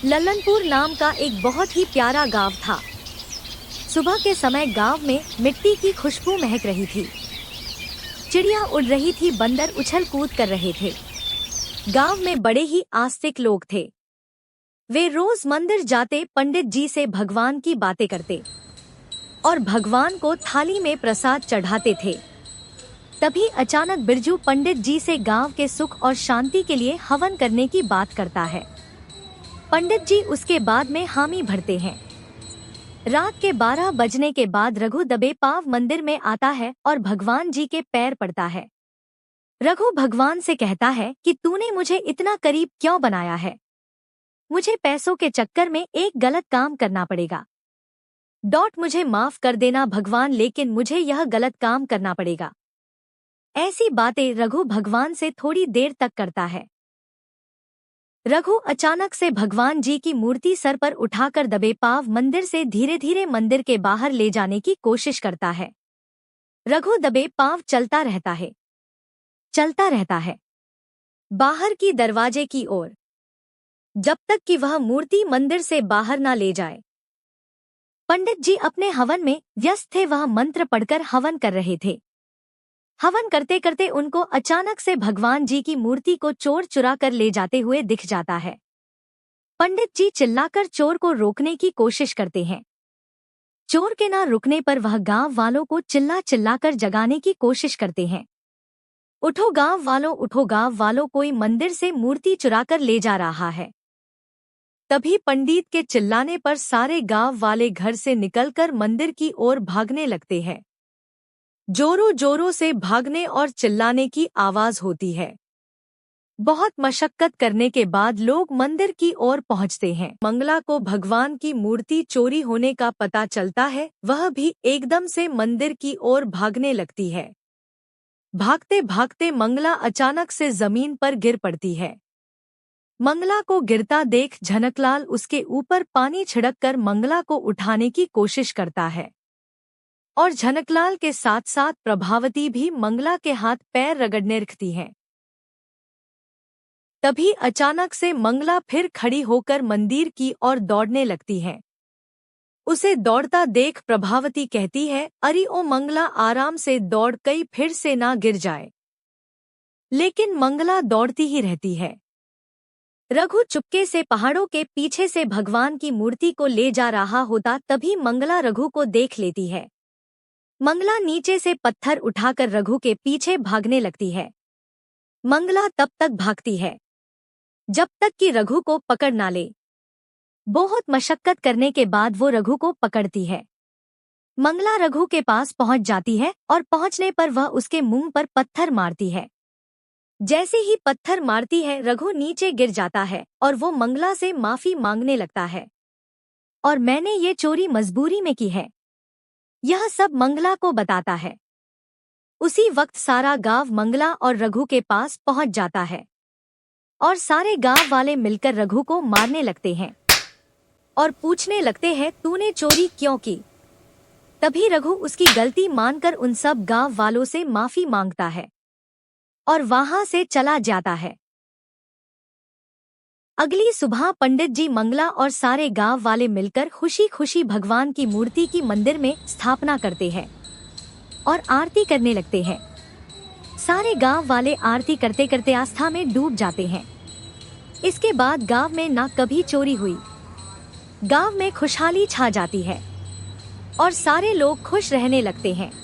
लल्लनपुर नाम का एक बहुत ही प्यारा गांव था। सुबह के समय गांव में मिट्टी की खुशबू महक रही थी। चिड़िया उड़ रही थी, बंदर उछल कूद कर रहे थे। गांव में बड़े ही आस्तिक लोग थे। वे रोज मंदिर जाते, पंडित जी से भगवान की बातें करते और भगवान को थाली में प्रसाद चढ़ाते थे। तभी अचानक बिरजू पंडित जी से गांव के सुख और शांति के लिए हवन करने की बात करता है। पंडित जी उसके बाद में हामी भरते हैं। रात के 12 बजने के बाद रघु दबे पांव मंदिर में आता है और भगवान जी के पैर पड़ता है। रघु भगवान से कहता है कि तूने मुझे इतना करीब क्यों बनाया है। मुझे पैसों के चक्कर में एक गलत काम करना पड़ेगा। मुझे माफ कर देना भगवान, लेकिन मुझे यह गलत काम करना पड़ेगा। ऐसी बातें रघु भगवान से थोड़ी देर तक करता है। रघु अचानक से भगवान जी की मूर्ति सर पर उठाकर दबे पांव मंदिर से धीरे धीरे मंदिर के बाहर ले जाने की कोशिश करता है। रघु दबे पांव चलता रहता है बाहर की दरवाजे की ओर, जब तक कि वह मूर्ति मंदिर से बाहर ना ले जाए। पंडित जी अपने हवन में व्यस्त थे। वह मंत्र पढ़कर हवन कर रहे थे। हवन करते करते उनको अचानक से भगवान जी की मूर्ति को चोर चुरा कर ले जाते हुए दिख जाता है। पंडित जी चिल्लाकर चोर को रोकने की कोशिश करते हैं। चोर के ना रुकने पर वह गांव वालों को चिल्लाकर जगाने की कोशिश करते हैं। उठो गांव वालों, कोई मंदिर से मूर्ति चुराकर ले जा रहा है। तभी पंडित के चिल्लाने पर सारे गांव वाले घर से निकलकर मंदिर की ओर भागने लगते हैं। जोरों जोरों से भागने और चिल्लाने की आवाज होती है। बहुत मशक्कत करने के बाद लोग मंदिर की ओर पहुंचते हैं। मंगला को भगवान की मूर्ति चोरी होने का पता चलता है। वह भी एकदम से मंदिर की ओर भागने लगती है। भागते भागते मंगला अचानक से जमीन पर गिर पड़ती है। मंगला को गिरता देख झनकलाल उसके ऊपर पानी छिड़ककर मंगला को उठाने की कोशिश करता है और झनकलाल के साथ साथ प्रभावती भी मंगला के हाथ पैर रगड़ने लगती हैं। तभी अचानक से मंगला फिर खड़ी होकर मंदिर की ओर दौड़ने लगती है। उसे दौड़ता देख प्रभावती कहती है, अरे ओ मंगला, आराम से दौड़, कहीं फिर से ना गिर जाए। लेकिन मंगला दौड़ती ही रहती है। रघु चुपके से पहाड़ों के पीछे से भगवान की मूर्ति को ले जा रहा होता, तभी मंगला रघु को देख लेती है। मंगला नीचे से पत्थर उठाकर रघु के पीछे भागने लगती है। मंगला तब तक भागती है जब तक कि रघु को पकड़ ना ले। बहुत मशक्कत करने के बाद वो रघु को पकड़ती है। मंगला रघु के पास पहुंच जाती है और पहुंचने पर वह उसके मुंह पर पत्थर मारती है। जैसे ही पत्थर मारती है, रघु नीचे गिर जाता है और वो मंगला से माफी मांगने लगता है। और मैंने ये चोरी मजबूरी में की है, यह सब मंगला को बताता है। उसी वक्त सारा गांव मंगला और रघु के पास पहुंच जाता है और सारे गांव वाले मिलकर रघु को मारने लगते हैं और पूछने लगते हैं, तूने चोरी क्यों की। तभी रघु उसकी गलती मानकर उन सब गांव वालों से माफी मांगता है और वहां से चला जाता है। अगली सुबह पंडित जी, मंगला और सारे गांव वाले मिलकर खुशी खुशी भगवान की मूर्ति की मंदिर में स्थापना करते हैं और आरती करने लगते हैं। सारे गांव वाले आरती करते करते आस्था में डूब जाते हैं। इसके बाद गांव में ना कभी चोरी हुई। गांव में खुशहाली छा जाती है और सारे लोग खुश रहने लगते हैं।